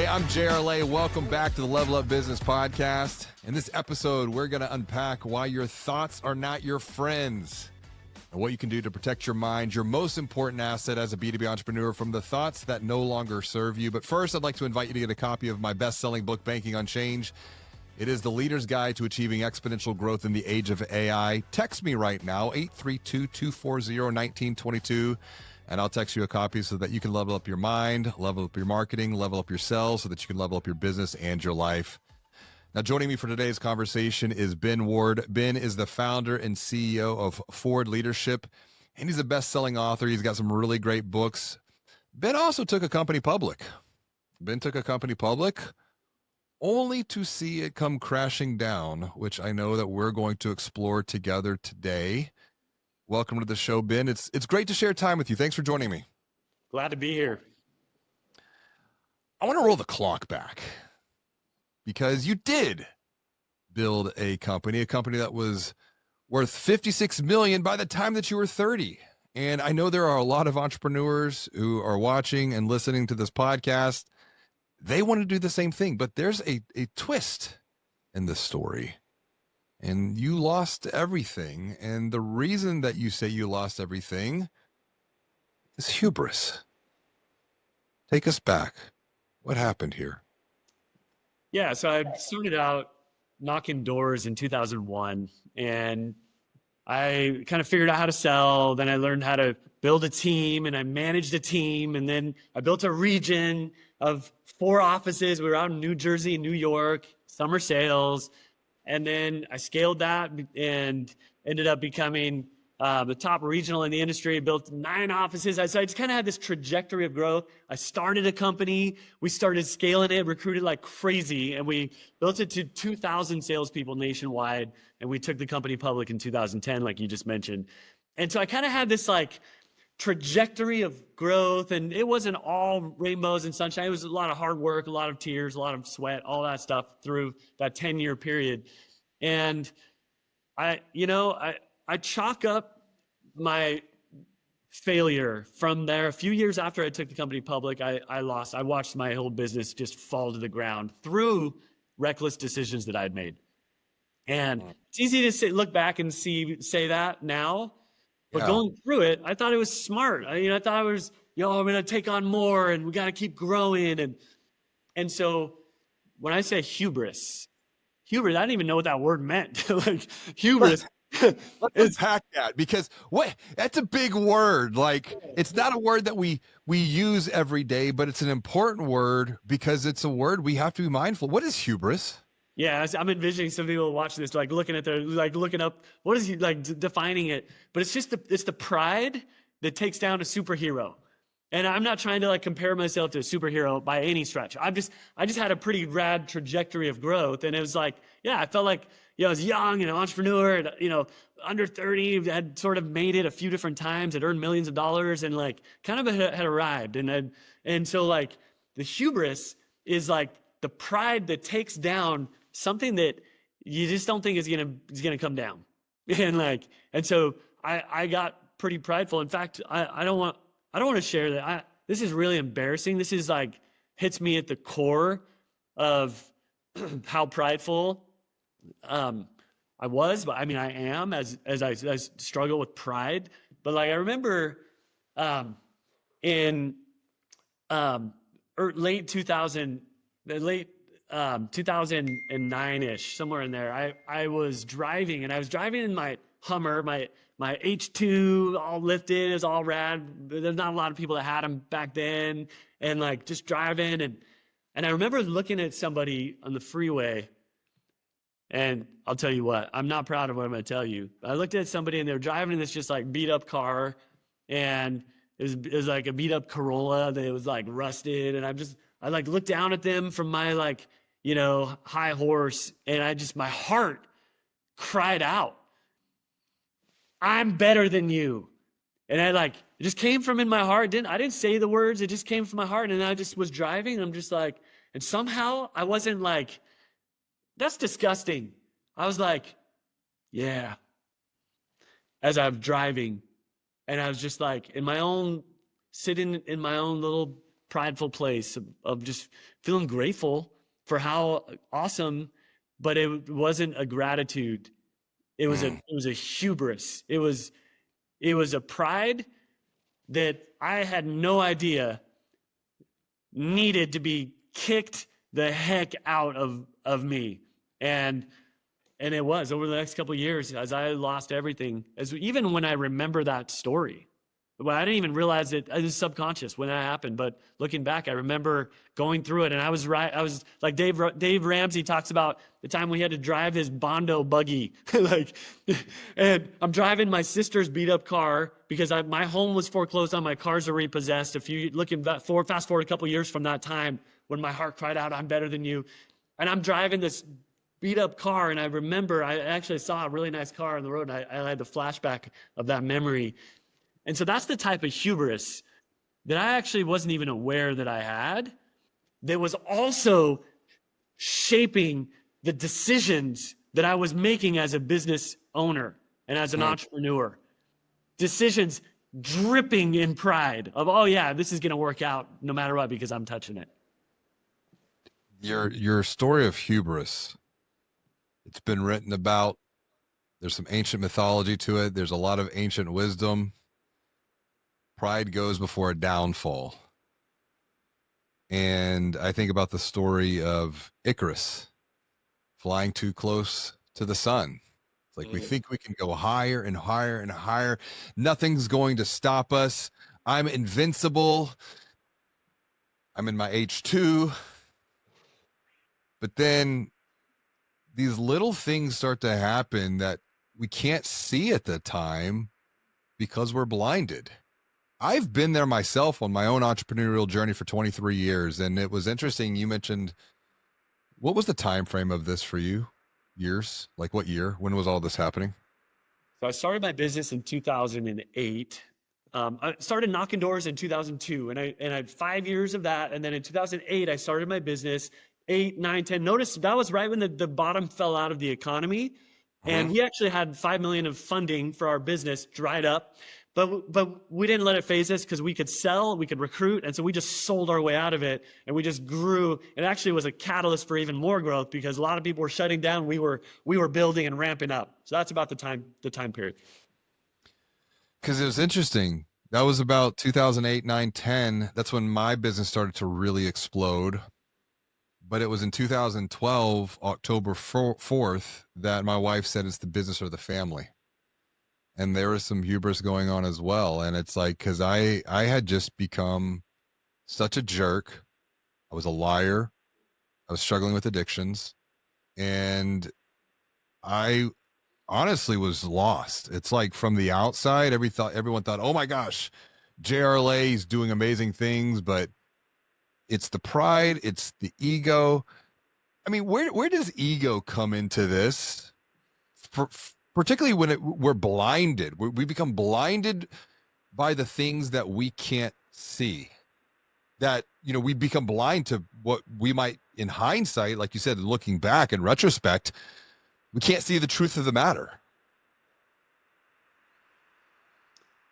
Hey, I'm JRLA. Welcome back to the Level Up Business Podcast. In this episode, we're going to unpack why your thoughts are not your friends and what you can do to protect your mind, your most important asset as a B2B entrepreneur, from the thoughts that no longer serve you. But first, I'd like to invite you to get a copy of my best-selling book, Banking Unchanged. It is the leader's guide to achieving exponential growth in the age of AI. Text me right now, 832-240-1922. And I'll text you a copy so that you can level up your mind, level up your marketing, level up your sales so that you can level up your business and your life. Now, joining me for today's conversation is Ben Ward. Ben is the founder and CEO of Forward Leadership, and he's a best-selling author. He's got some really great books. Ben also took a company public. Ben took a company public only to see it come crashing down, which I know that we're going to explore together today. Welcome to the show, Ben. It's great to share time with you. Thanks for joining me. Glad to be here. I want to roll the clock back because you did build a company that was worth $56 million by the time that you were 30. And I know there are a lot of entrepreneurs who are watching and listening to this podcast. They want to do the same thing, but there's a twist in this story. And you lost everything. And the reason that you say you lost everything is hubris. Take us back. What happened here? Yeah, so I started out knocking doors in 2001, and I kind of figured out how to sell. Then I learned how to build a team, and I managed a team. And then I built a region of 4 offices. We were out in New Jersey, New York, summer sales. And then I scaled that and ended up becoming the top regional in the industry. I built 9 offices. So I just kind of had this trajectory of growth. I started a company. We started scaling it, recruited like crazy, and we built it to 2,000 salespeople nationwide. And we took the company public in 2010, like you just mentioned. And so I kind of had this like trajectory of growth, and it wasn't all rainbows and sunshine. It was a lot of hard work, a lot of tears, a lot of sweat, all that stuff through that 10-year period. And I chalk up my failure from there. A few years after I took the company public, I watched my whole business just fall to the ground through reckless decisions that I'd made. And it's easy to look back and say that now. But going through it, I thought it was smart. I thought it was, I'm going to take on more and we got to keep growing. And so when I say hubris, I didn't even know what that word meant. Like hubris. Let's unpack that, because that's a big word. Like, it's not a word that we use every day, but it's an important word because it's a word we have to be mindful. What is hubris? Yeah, I'm envisioning some people watching this, like looking up, what is he like defining it? But it's just it's the pride that takes down a superhero. And I'm not trying to like compare myself to a superhero by any stretch. I just had a pretty rad trajectory of growth. And it was like, yeah, I felt like, I was young and an entrepreneur and, under 30, had sort of made it a few different times, had earned millions of dollars and like kind of had arrived. And so like the hubris is like the pride that takes down something that you just don't think is gonna come down. And so I got pretty prideful. In fact, I don't want to share that. This is really embarrassing. This is like hits me at the core of how prideful I was, but I am as I struggle with pride. But like I remember in late 2009-ish, somewhere in there, I was driving in my Hummer, my H2 all lifted, it was all rad. There's not a lot of people that had them back then, and like just driving. And I remember looking at somebody on the freeway, and I'll tell you what, I'm not proud of what I'm going to tell you. I looked at somebody and they were driving in this just like beat up car, and it was like a beat up Corolla that was like rusted. And I like looked down at them from my like, high horse, and my heart cried out, I'm better than you. And it just came from in my heart. I didn't say the words. It just came from my heart. And I just was driving, and I'm just like, and somehow I wasn't like, that's disgusting. I was like, yeah. As I'm driving, and I was just like sitting in my own little prideful place of just feeling grateful for how awesome, but it wasn't a gratitude. Mm. It was a hubris. It was a pride that I had no idea needed to be kicked the heck out of me. And it was over the next couple of years as I lost everything, as even when I remember that story. Well, I didn't even realize it was subconscious when that happened. But looking back, I remember going through it, and I was right. I was like Dave Ramsey talks about the time we had to drive his Bondo buggy, like, and I'm driving my sister's beat up car because my home was foreclosed on, my cars are repossessed. Fast forward a couple of years from that time when my heart cried out, "I'm better than you," and I'm driving this beat up car, and I remember I actually saw a really nice car on the road, and I had the flashback of that memory. And so that's the type of hubris that I actually wasn't even aware that I had, that was also shaping the decisions that I was making as a business owner and as an entrepreneur. Decisions dripping in pride of, oh yeah, this is going to work out no matter what because I'm touching it. Your story of hubris, it's been written about. There's some ancient mythology to it. There's a lot of ancient wisdom. Pride goes before a downfall. And I think about the story of Icarus flying too close to the sun. It's like we think we can go higher and higher and higher. Nothing's going to stop us. I'm invincible. I'm in my H2. But then these little things start to happen that we can't see at the time because we're blinded. I've been there myself on my own entrepreneurial journey for 23 years. And it was interesting. You mentioned, what was the time frame of this for you? Years? Like what year? When was all this happening? So I started my business in 2008. I started knocking doors in 2002, and I had 5 years of that. And then in 2008, I started my business. 8, 9, 10. Notice that was right when the bottom fell out of the economy, and we actually had 5 million of funding for our business dried up. But we didn't let it phase us because we could sell, we could recruit, and so we just sold our way out of it, and we just grew. It actually was a catalyst for even more growth because a lot of people were shutting down. We were building and ramping up. So that's about the time period. Because it was interesting. That was about 2008, 9, 10. That's when my business started to really explode. But it was in 2012, October 4th, that my wife said it's the business or the family. And there was some hubris going on as well. And it's like, because I had just become such a jerk. I was a liar. I was struggling with addictions. And I honestly was lost. It's like from the outside, everyone thought, oh my gosh, JRLA is doing amazing things, but it's the pride, it's the ego. I mean, where does ego come into this? Particularly when we're blinded, we become blinded by the things that we can't see. That, we become blind to what we might, in hindsight, like you said, looking back in retrospect, we can't see the truth of the matter.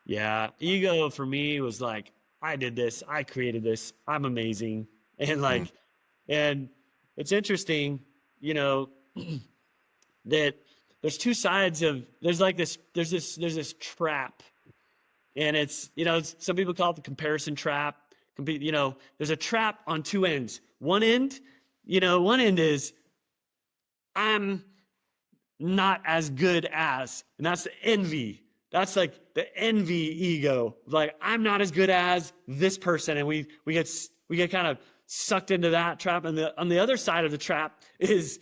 Yeah, ego for me was like, I did this, I created this, I'm amazing. And and it's interesting, that there's two sides of, there's this trap. And it's, some people call it the comparison trap. There's a trap on two ends. One end is, I'm not as good as, and that's the envy. That's like the envy ego. Like, I'm not as good as this person. And we get kind of sucked into that trap. And on the other side of the trap is,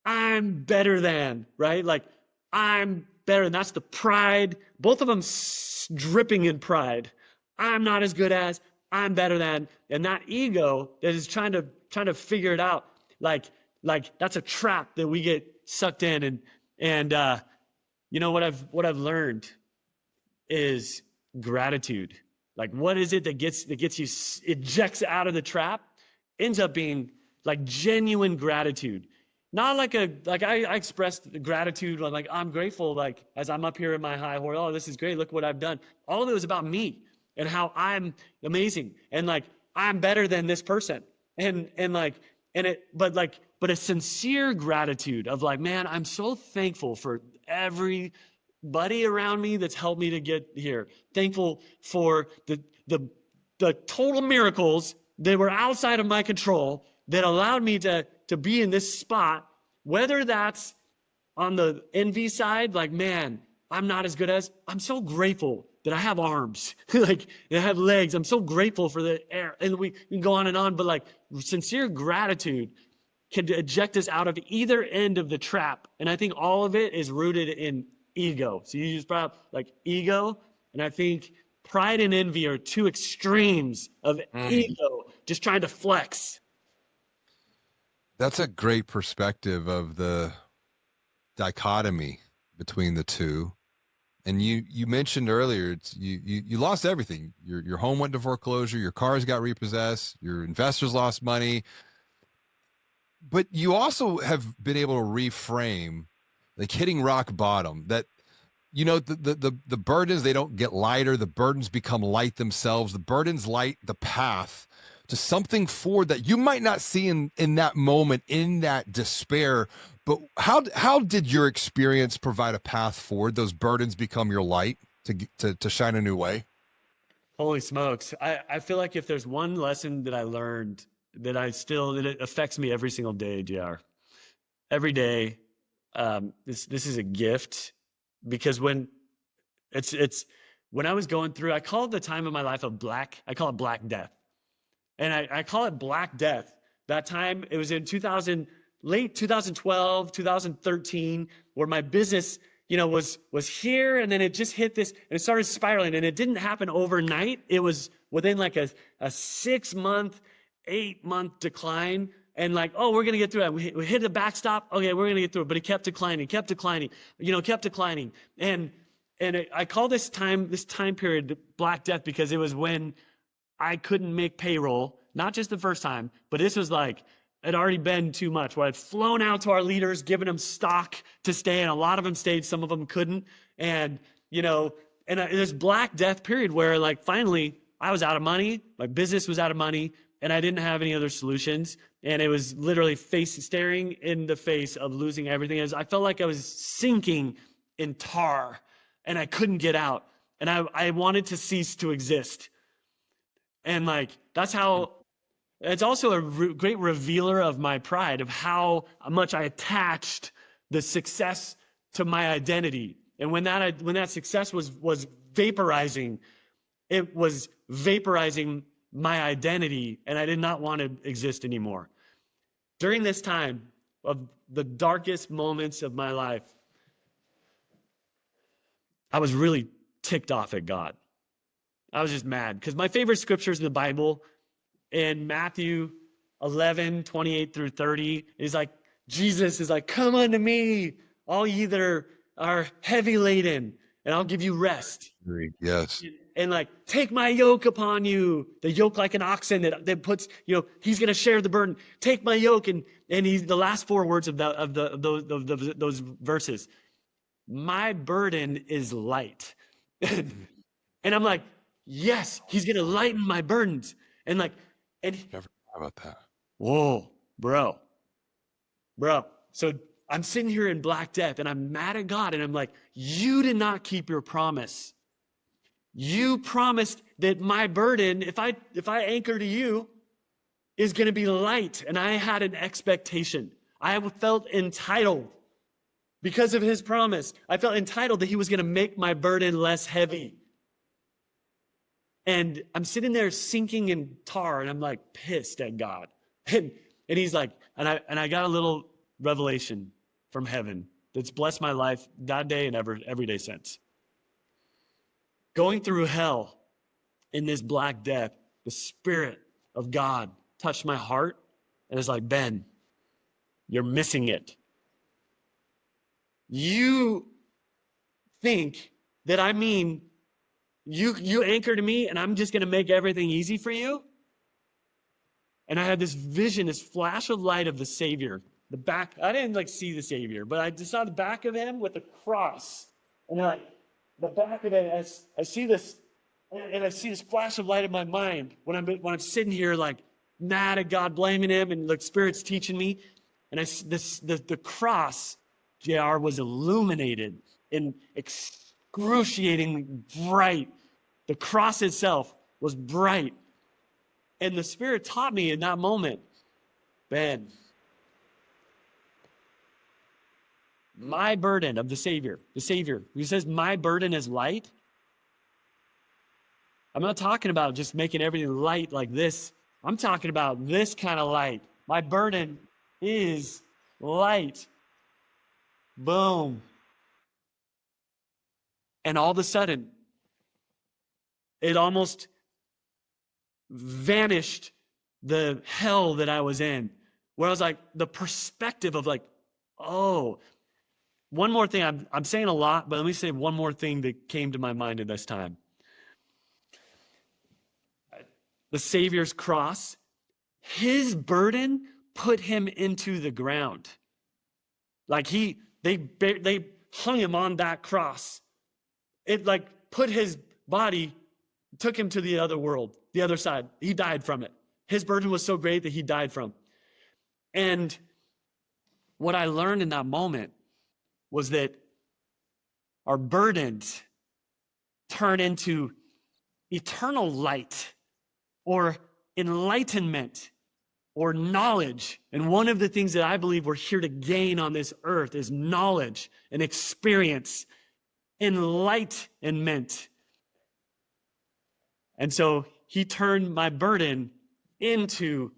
I'm better than, right? Like, I'm better. And that's the pride. Both of them dripping in pride. I'm not as good as, I'm better than. And that ego that is trying to figure it out, like that's a trap that we get sucked in. And what I've learned is gratitude. Like, what is it that gets you, ejects out of the trap, ends up being like genuine gratitude. Not like I expressed gratitude, like I'm grateful, like as I'm up here in my high horse, oh, this is great, look what I've done. All of it was about me and how I'm amazing. And like, I'm better than this person. But a sincere gratitude of like, man, I'm so thankful for everybody around me that's helped me to get here. Thankful for the total miracles that were outside of my control that allowed me to be in this spot, whether that's on the envy side, like, man, I'm not as good as, I'm so grateful that I have arms, like I have legs. I'm so grateful for the air. And we can go on, but like sincere gratitude can eject us out of either end of the trap. And I think all of it is rooted in ego. So you just brought up like ego. And I think pride and envy are two extremes of ego, just trying to flex. That's a great perspective of the dichotomy between the two. And you mentioned earlier, you lost everything. Your home went to foreclosure, your cars got repossessed, your investors lost money, but you also have been able to reframe, like hitting rock bottom. That the burdens, they don't get lighter. The burdens become light themselves. The burdens light the path to something forward that you might not see in that moment, in that despair. But how did your experience provide a path forward? Those burdens become your light to shine a new way. Holy smokes. I feel like if there's one lesson that I learned that it affects me every single day, JR, every day, this is a gift, because when I was going through, I call it the time of my life I call it Black Death. And I call it Black Death. That time, it was in late 2012, 2013, where my business, was here, and then it just hit this, and it started spiraling, and it didn't happen overnight. It was within like a 6-month, 8-month decline. And like, oh, we're going to get through it. We hit the backstop. Okay, we're going to get through it. But it kept declining. And I call this time period Black Death, because it was when I couldn't make payroll, not just the first time, but this was like, it had already been too much, where I'd flown out to our leaders, given them stock to stay, and a lot of them stayed, some of them couldn't. And, this Black Death period where like finally I was out of money, my business was out of money, and I didn't have any other solutions. And it was literally staring in the face of losing everything. I felt like I was sinking in tar and I couldn't get out. And I wanted to cease to exist. And like, it's also a great revealer of my pride, of how much I attached the success to my identity. And when that success was vaporizing, it was vaporizing my identity, and I did not want to exist anymore. During this time of the darkest moments of my life, I was really ticked off at God. I was just mad, because my favorite scriptures in the Bible, in Matthew 11:28-30, is like, Jesus is like, come unto me, all ye that are heavy laden, and I'll give you rest. Yes. And like, take my yoke upon you, the yoke like an oxen that puts, he's going to share the burden. Take my yoke. And he's the last 4 words of those verses. My burden is light. And I'm like, yes, he's going to lighten my burdens. And like, Never thought about that. Whoa, bro. So I'm sitting here in Black Death, and I'm mad at God, and I'm like, you did not keep your promise. You promised that my burden, if I anchor to you, is going to be light. And I had an expectation. I felt entitled because of his promise. I felt entitled that he was going to make my burden less heavy. And I'm sitting there sinking in tar, and I'm like pissed at God. And he's like, and I got a little revelation from heaven that's blessed my life that day and every day since. Going through hell in this Black Death, the Spirit of God touched my heart, and it's like, Ben, you're missing it. You think that you anchor to me and I'm just going to make everything easy for you? And I had this vision, this flash of light of the Savior. The back, I didn't see the Savior, but I just saw the back of him with a cross. And like, the back of it, I see this And I see this flash of light in my mind when I'm sitting here like mad at God, blaming him, and the Spirit's teaching me. And the cross, JR, was illuminated in excruciatingly bright. The cross itself was bright. And the Spirit taught me in that moment, Ben, my burden of the Savior, he says, my burden is light. I'm not talking about just making everything light like this. I'm talking about this kind of light. My burden is light. Boom. And all of a sudden, it almost vanished the hell that I was in, where I was like, the perspective of like, oh, one more thing. I'm saying a lot, but let me say one more thing that came to my mind at this time. The Savior's cross, his burden put him into the ground. Like they hung him on that cross. It like put his body, took him to the other world, the other side. He died from it. His burden was so great that he died from. And what I learned in that moment was that our burdens turn into eternal light or enlightenment or knowledge. And one of the things that I believe we're here to gain on this earth is knowledge and experience, enlightenment. And so he turned my burden into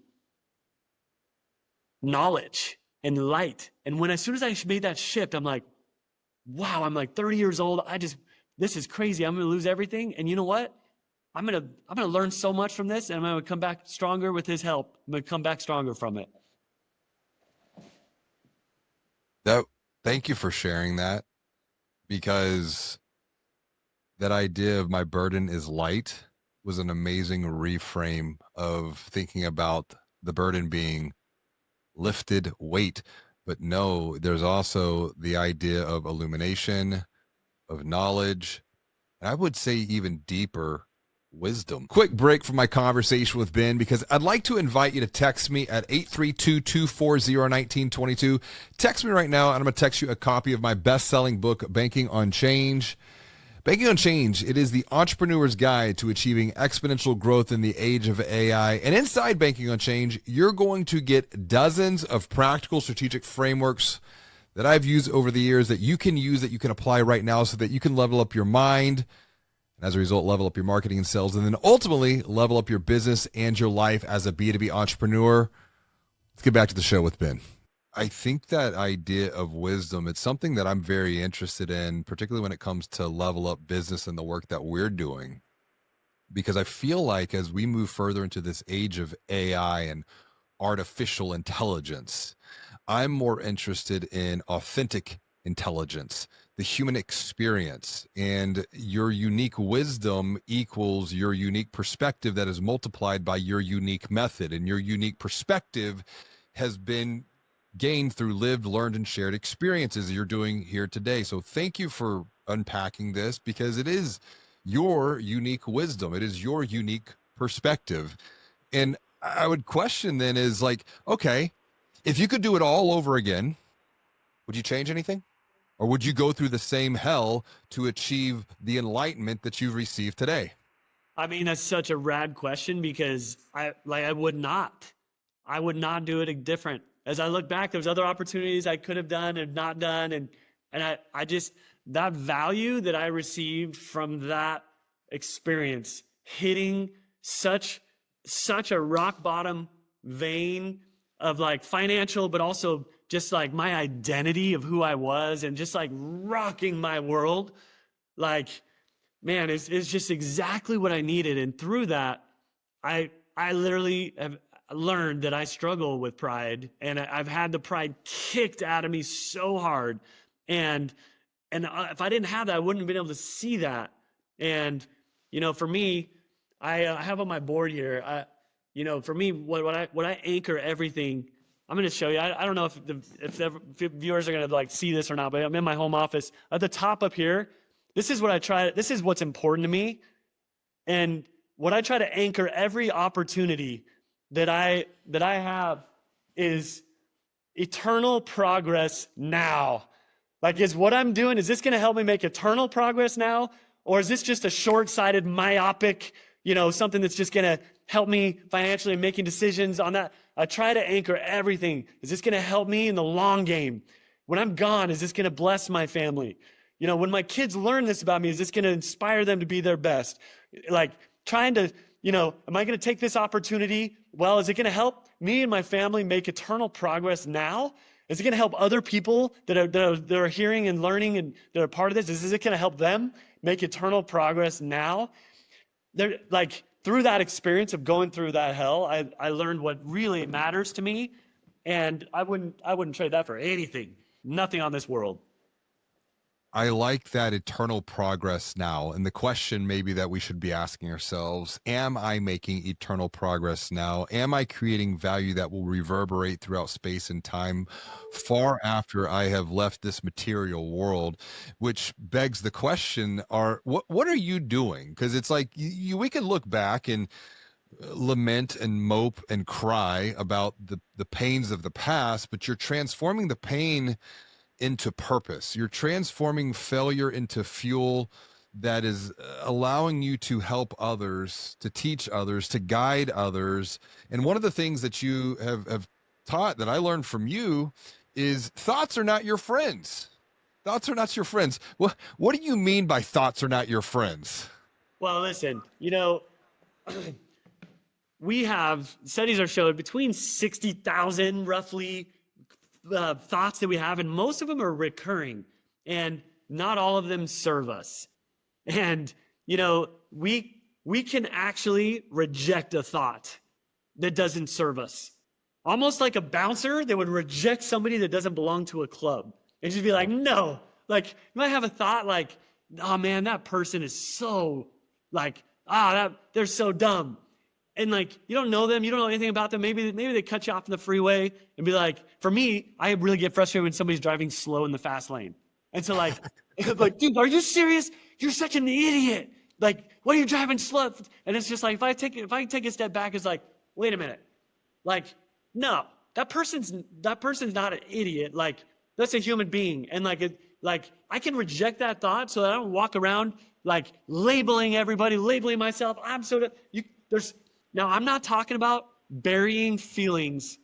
knowledge and light. And as soon as I made that shift, I'm like, wow, I'm like 30 years old. This is crazy. I'm going to lose everything. And you know what? I'm going to learn so much from this, and I'm going to come back stronger with his help. I'm going to come back stronger from it. Thank you for sharing that, because that idea of my burden is light was an amazing reframe of thinking about the burden being lifted weight. But no, there's also the idea of illumination, of knowledge, and I would say even deeper, wisdom. Quick break from my conversation with Ben, because I'd like to invite you to text me at 832-240-1922. Text me right now, and I'm going to text you a copy of my best-selling book, Banking on Change. Banking on Change, it is the entrepreneur's guide to achieving exponential growth in the age of AI. And inside Banking on Change, you're going to get dozens of practical strategic frameworks that I've used over the years that you can use, that you can apply right now, so that you can level up your mind, and as a result, level up your marketing and sales, and then ultimately level up your business and your life as a B2B entrepreneur. Let's get back to the show with Ben. I think that idea of wisdom, it's something that I'm very interested in, particularly when it comes to level up business and the work that we're doing, because I feel like as we move further into this age of AI and artificial intelligence, I'm more interested in authentic intelligence, the human experience, and your unique wisdom equals your unique perspective that is multiplied by your unique method, and your unique perspective has been gained through lived, learned, and shared experiences you're doing here today. So thank you for unpacking this, because it is your unique wisdom. It is your unique perspective. And I would question then is like, okay, if you could do it all over again, would you change anything? Or would you go through the same hell to achieve the enlightenment that you've received today? I mean, that's such a rad question, because I would not do it different. As I look back, there's other opportunities I could have done and not done. And I just, that value that I received from that experience, hitting such a rock bottom vein of like financial, but also just like my identity of who I was, and just like rocking my world. Like, man, it's just exactly what I needed. And through that, I literally have learned that I struggle with pride, and I've had the pride kicked out of me so hard. And if I didn't have that, I wouldn't have been able to see that. And, for me, I have on my board here, for me, what I anchor everything, I'm going to show you. I don't know if the viewers are going to like see this or not, but I'm in my home office. At the top up here, this is what I try. This is what's important to me. And what I try to anchor every opportunity that I have is eternal progress now. Like, is what I'm doing, is this going to help me make eternal progress now? Or is this just a short-sighted, myopic, something that's just going to help me financially in making decisions on that? I try to anchor everything. Is this going to help me in the long game? When I'm gone, is this going to bless my family? When my kids learn this about me, is this going to inspire them to be their best? Like, trying to, am I going to take this opportunity? Well, is it going to help me and my family make eternal progress now? Is it going to help other people that are hearing and learning and that are part of this? Is it going to help them make eternal progress now? Through that experience of going through that hell, I learned what really matters to me, and I wouldn't trade that for anything. Nothing on this world. I like that eternal progress now. And the question maybe that we should be asking ourselves, am I making eternal progress now? Am I creating value that will reverberate throughout space and time far after I have left this material world? Which begs the question, what are you doing? Because it's like we can look back and lament and mope and cry about the pains of the past, but you're transforming the pain into purpose. You're transforming failure into fuel that is allowing you to help others, to teach others, to guide others. And one of the things that you have taught that I learned from you is thoughts are not your friends. Thoughts are not your friends. What do you mean by thoughts are not your friends? Well, listen, we have, studies are showing between 60,000 roughly thoughts that we have, and most of them are recurring, and not all of them serve us. And we can actually reject a thought that doesn't serve us, almost like a bouncer that would reject somebody that doesn't belong to a club and just be like, no. Like, you might have a thought like, oh man, that person is so they're so dumb. And you don't know them, you don't know anything about them. Maybe they cut you off in the freeway and be like, for me, I really get frustrated when somebody's driving slow in the fast lane. And so dude, are you serious? You're such an idiot. Why are you driving slow? And it's just like, if I take a step back, it's like, wait a minute. No, that person's not an idiot. That's a human being. And I can reject that thought so that I don't walk around labeling everybody, labeling myself. Now, I'm not talking about burying feelings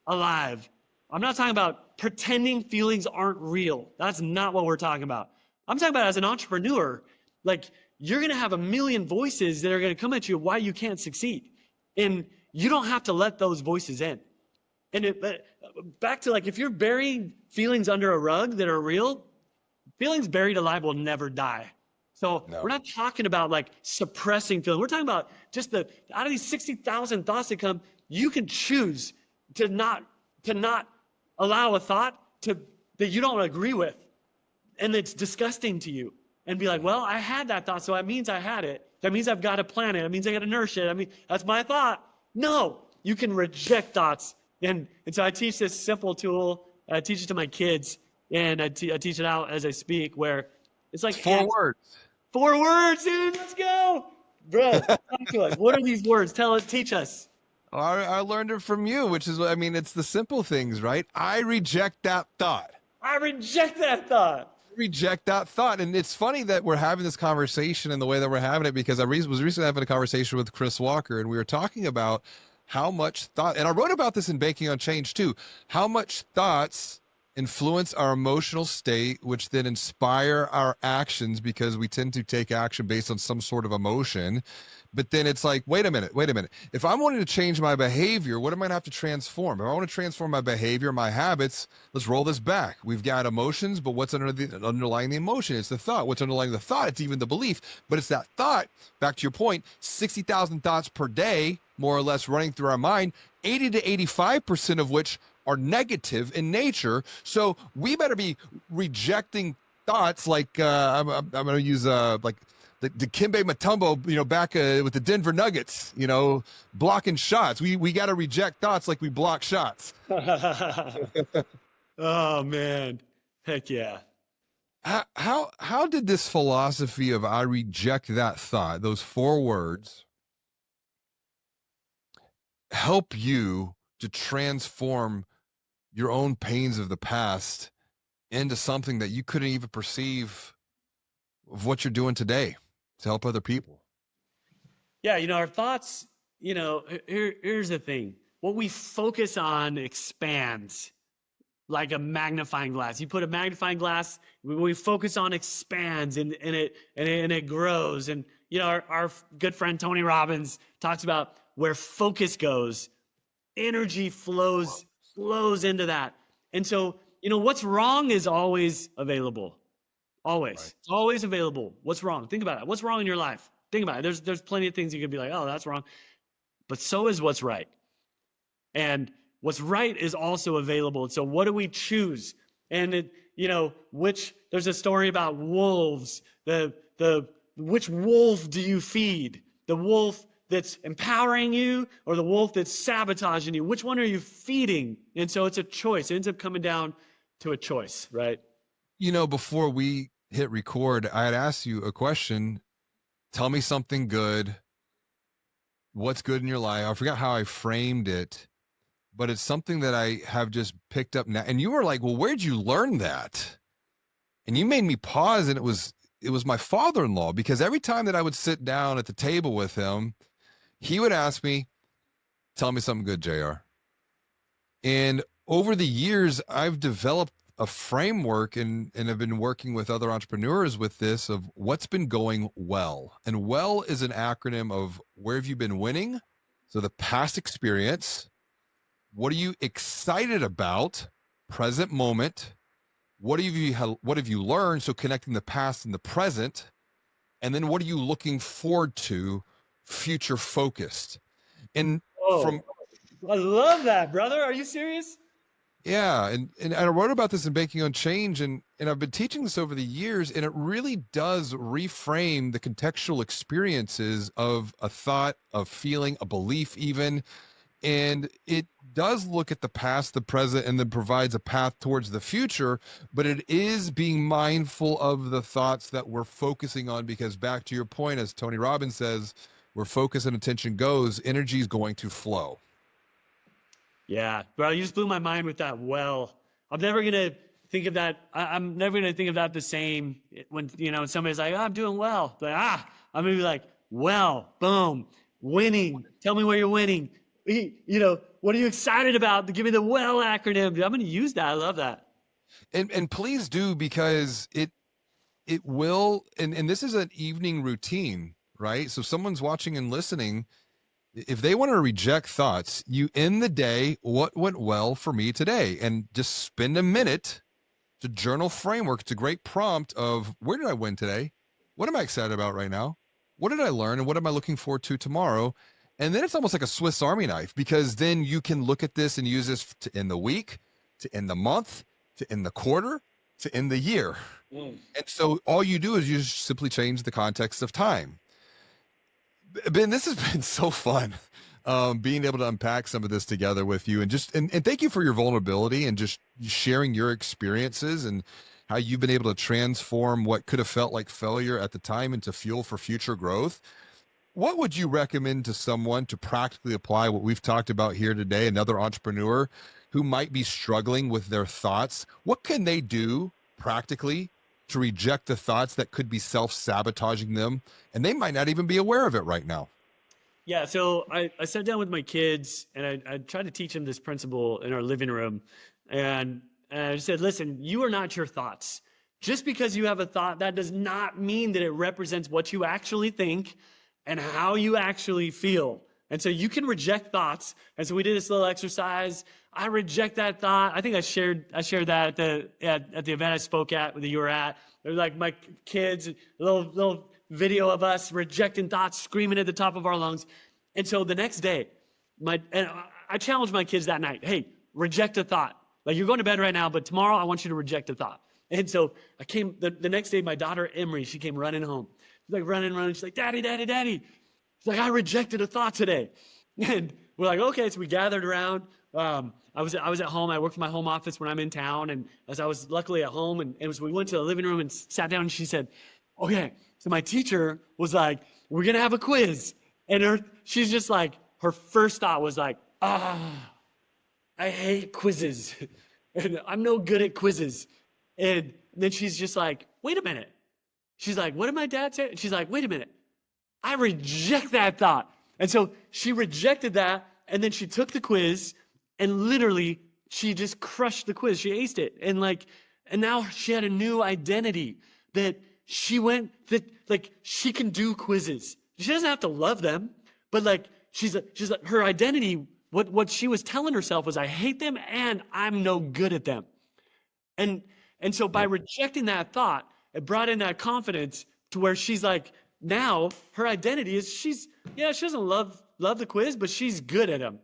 alive. I'm not talking about pretending feelings aren't real. That's not what we're talking about. I'm talking about as an entrepreneur, you're going to have a million voices that are going to come at you why you can't succeed. And you don't have to let those voices in. And back to if you're burying feelings under a rug that are real, feelings buried alive will never die. So no. We're not talking about suppressing feelings. We're talking about just out of these 60,000 thoughts that come, you can choose to not allow a thought that you don't agree with and it's disgusting to you, and be like, well, I had that thought, so that means I had it. That means I've got to plan it. That means I got to nourish it. I mean, that's my thought. No, you can reject thoughts. And so I teach this simple tool. I teach it to my kids, and I teach it out as I speak, where it's like 4 words. 4 words, dude. Let's go, bro. Talk to us. What are these words? Teach us. I learned it from you, which is, it's the simple things, right? I reject that thought. I reject that thought. Reject that thought. And it's funny that we're having this conversation in the way that we're having it, because I was recently having a conversation with Chris Walker, and we were talking about how much thought, and I wrote about this in Banking on Change too, how much thoughts influence our emotional state, which then inspire our actions, because we tend to take action based on some sort of emotion. But then it's like, wait a minute. If I'm wanting to change my behavior, what am I going to have to transform? If I want to transform my behavior, my habits, let's roll this back. We've got emotions, but what's underlying the emotion? It's the thought. What's underlying the thought? It's even the belief, but it's that thought. Back to your point, 60,000 thoughts per day, more or less, running through our mind, 80 to 85% of which are negative in nature. So we better be rejecting thoughts like, I'm going to use the Dikembe Mutombo, back with the Denver Nuggets, blocking shots. We got to reject thoughts like we block shots. Oh, man. Heck yeah. How did this philosophy of I reject that thought, those 4 words, help you to transform your own pains of the past into something that you couldn't even perceive of what you're doing today to help other people? Yeah, our thoughts, here's the thing. What we focus on expands like a magnifying glass. You put a magnifying glass, we focus on expands and it grows. And our good friend Tony Robbins talks about where focus goes, energy flows into that. And so, what's wrong is always available. Right. Always. It's always available. What's wrong? Think about it. What's wrong in your life? Think about it. There's plenty of things you could be like, oh, that's wrong. But so is what's right. And what's right is also available. So what do we choose? And which there's a story about wolves. The which wolf do you feed? The wolf that's empowering you or the wolf that's sabotaging you? Which one are you feeding? And so it's a choice. It ends up coming down to a choice, right? Before we hit record, I had asked you a question. Tell me something good. What's good in your life? I forgot how I framed it, but it's something that I have just picked up now. And you were like, "Well, where'd you learn that?" And you made me pause, and it was my father-in-law, because every time that I would sit down at the table with him, he would ask me, "Tell me something good, JR." And over the years, I've developed a framework and have been working with other entrepreneurs with this of what's been going well. And well is an acronym of where have you been winning? So the past experience. What are you excited about? Present moment. What have you learned? So connecting the past and the present. And then what are you looking forward to? Future focused. And from Oh, I love that, brother. Are you serious? Yeah, and I wrote about this in Banking on Change, and I've been teaching this over the years, and it really does reframe the contextual experiences of a thought, a feeling, a belief, even, and it does look at the past, the present, and then provides a path towards the future. But it is being mindful of the thoughts that we're focusing on, because back to your point, as Tony Robbins says, where focus and attention goes, energy is going to flow. Yeah, bro, you just blew my mind with that. Well, I'm never gonna think of that. I'm never gonna think of that the same when somebody's like, oh, "I'm doing well." But I'm gonna be like, "Well, boom, winning. Tell me where you're winning. What are you excited about? Give me the well acronym." I'm gonna use that. I love that. And please do, because it will, and this is an evening routine, right? So someone's watching and listening, if they want to reject thoughts, you end the day, what went well for me today, and just spend a minute to journal framework. It's a great prompt of where did I win today? What am I excited about right now? What did I learn? And what am I looking forward to tomorrow? And then it's almost like a Swiss Army knife, because then you can look at this and use this to end the week, to end the month, to end the quarter, to end the year. Mm. And so all you do is you just simply change the context of time. Ben, this has been so fun, being able to unpack some of this together with you, and and thank you for your vulnerability and just sharing your experiences and how you've been able to transform what could have felt like failure at the time into fuel for future growth. What would you recommend to someone to practically apply what we've talked about here today, another entrepreneur who might be struggling with their thoughts? What can they do practically to reject the thoughts that could be self-sabotaging them, and they might not even be aware of it right now? Yeah, so I sat down with my kids and I tried to teach them this principle in our living room. And I said, listen, you are not your thoughts. Just because you have a thought, that does not mean that it represents what you actually think and how you actually feel. And so you can reject thoughts. And so we did this little exercise. I reject that thought. I think I shared that at the event I spoke at that you were at. There's like my kids, a little video of us rejecting thoughts, screaming at the top of our lungs. And so the next day, I challenged my kids that night. Hey, reject a thought. Like, you're going to bed right now, but tomorrow I want you to reject a thought. And so I came the next day. My daughter Emery, she came running home. She's like running. She's like, "Daddy, Daddy, Daddy." She's like, "I rejected a thought today." And we're like, okay. So we gathered around. I was at home. I work from my home office when I'm in town, and as I was luckily at home, and we went to the living room and sat down, and she said, "Okay." So my teacher was like, "We're gonna have a quiz," and she's just like, her first thought was like, "Ah, I hate quizzes, and I'm no good at quizzes." And then she's just like, "Wait a minute." She's like, "What did my dad say?" And she's like, "Wait a minute. I reject that thought." And so she rejected that, and then she took the quiz, and literally she just crushed the quiz. She aced it. And now she had a new identity that she can do quizzes. She doesn't have to love them, but she's like, her identity, what she was telling herself was, I hate them and I'm no good at them. And so by rejecting that thought, it brought in that confidence to where she's like, now her identity is she doesn't love the quiz, but she's good at them.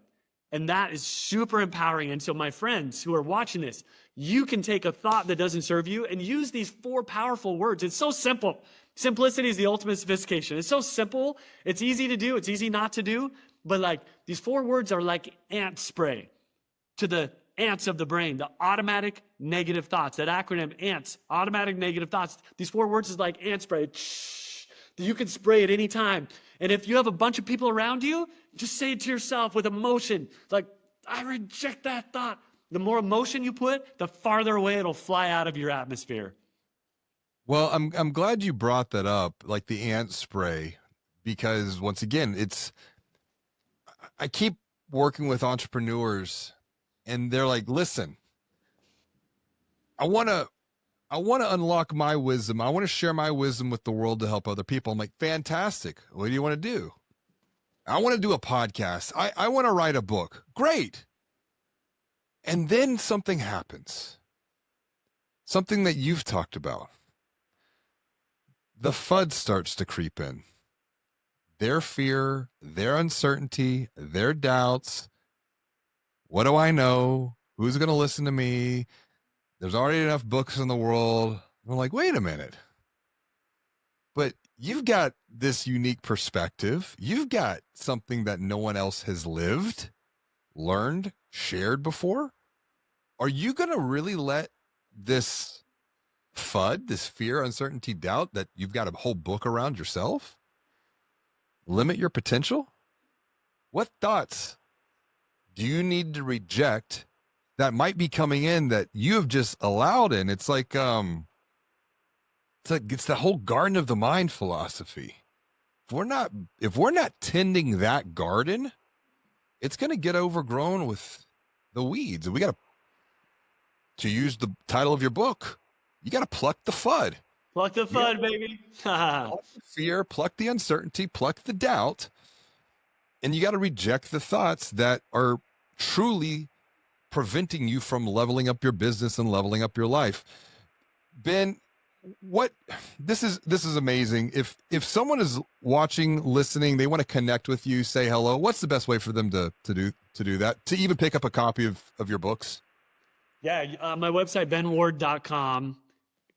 And that is super empowering. And so my friends who are watching this, you can take a thought that doesn't serve you and use these 4 powerful words. It's so simple. Simplicity is the ultimate sophistication. It's so simple. It's easy to do. It's easy not to do. But these 4 words are like ant spray to the ants of the brain, the automatic negative thoughts. That acronym, ANTS, automatic negative thoughts. These 4 words is like ant spray. You can spray at any time. And if you have a bunch of people around you, just say it to yourself with emotion. Like, I reject that thought. The more emotion you put, the farther away it'll fly out of your atmosphere. Well, I'm glad you brought that up, like the ant spray, because once again, I keep working with entrepreneurs and they're like, listen, I want to unlock my wisdom. I want to share my wisdom with the world to help other people. I'm like, fantastic. What do you want to do? I want to do a podcast. I want to write a book. Great. And then something happens. Something that you've talked about. The FUD starts to creep in. Their fear, their uncertainty, their doubts. What do I know? Who's going to listen to me? There's already enough books in the world. I'm like, wait a minute. But you've got this unique perspective. You've got something that no one else has lived, learned, shared before. Are you going to really let this FUD, this fear, uncertainty, doubt that you've got a whole book around yourself, limit your potential? What thoughts do you need to reject that might be coming in that you have just allowed in? It's like it's the whole garden of the mind philosophy. If we're not tending that garden, it's going to get overgrown with the weeds. And we got to use the title of your book, you got to pluck the FUD. Pluck the FUD, baby. Pluck the fear, pluck the uncertainty, pluck the doubt. And you got to reject the thoughts that are truly preventing you from leveling up your business and leveling up your life. Ben, this is amazing. If someone is watching, listening, they want to connect with you, say hello, what's the best way for them to do that, to even pick up a copy of your books? Yeah, my website, benward.com,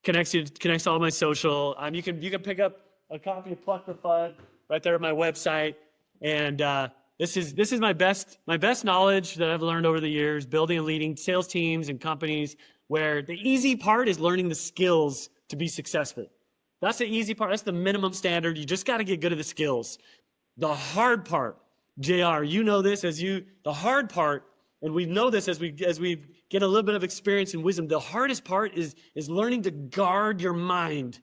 connects all my social. You can pick up a copy of Pluck the FUD right there at my website. And this is my best knowledge that I've learned over the years, building and leading sales teams and companies, where the easy part is learning the skills to be successful. That's the easy part. That's the minimum standard. You just got to get good at the skills. The hard part, JR, you know this the hard part, and we know this as we get a little bit of experience and wisdom. The hardest part is learning to guard your mind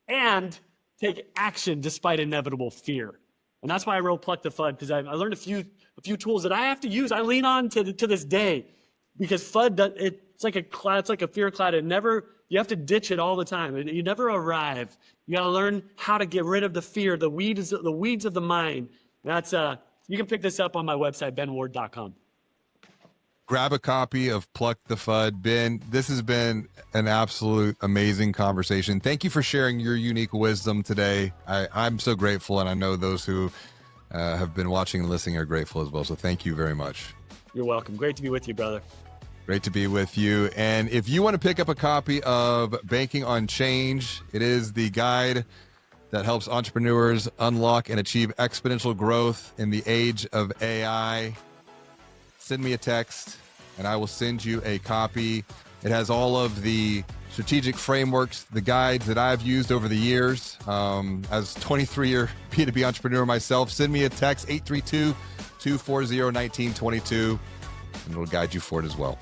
and take action despite inevitable fear. And that's why I wrote Pluck the FUD, because I learned a few tools that I have to use. I lean on to this day, because FUD, it's like a cloud, it's like a fear cloud. You have to ditch it all the time. You never arrive. You got to learn how to get rid of the fear, the weeds of the mind. You can pick this up on my website, benward.com. Grab a copy of Pluck the FUD. Ben, this has been an absolute amazing conversation. Thank you for sharing your unique wisdom today. I'm so grateful, and I know those who have been watching and listening are grateful as well. So thank you very much. You're welcome. Great to be with you, brother. Great to be with you. And if you want to pick up a copy of Banking on Change, it is the guide that helps entrepreneurs unlock and achieve exponential growth in the age of AI. send me a text and I will send you a copy. It has all of the strategic frameworks, the guides that I've used over the years. As 23-year B2B entrepreneur myself, send me a text, 832-240-1922, and it'll guide you for it as well.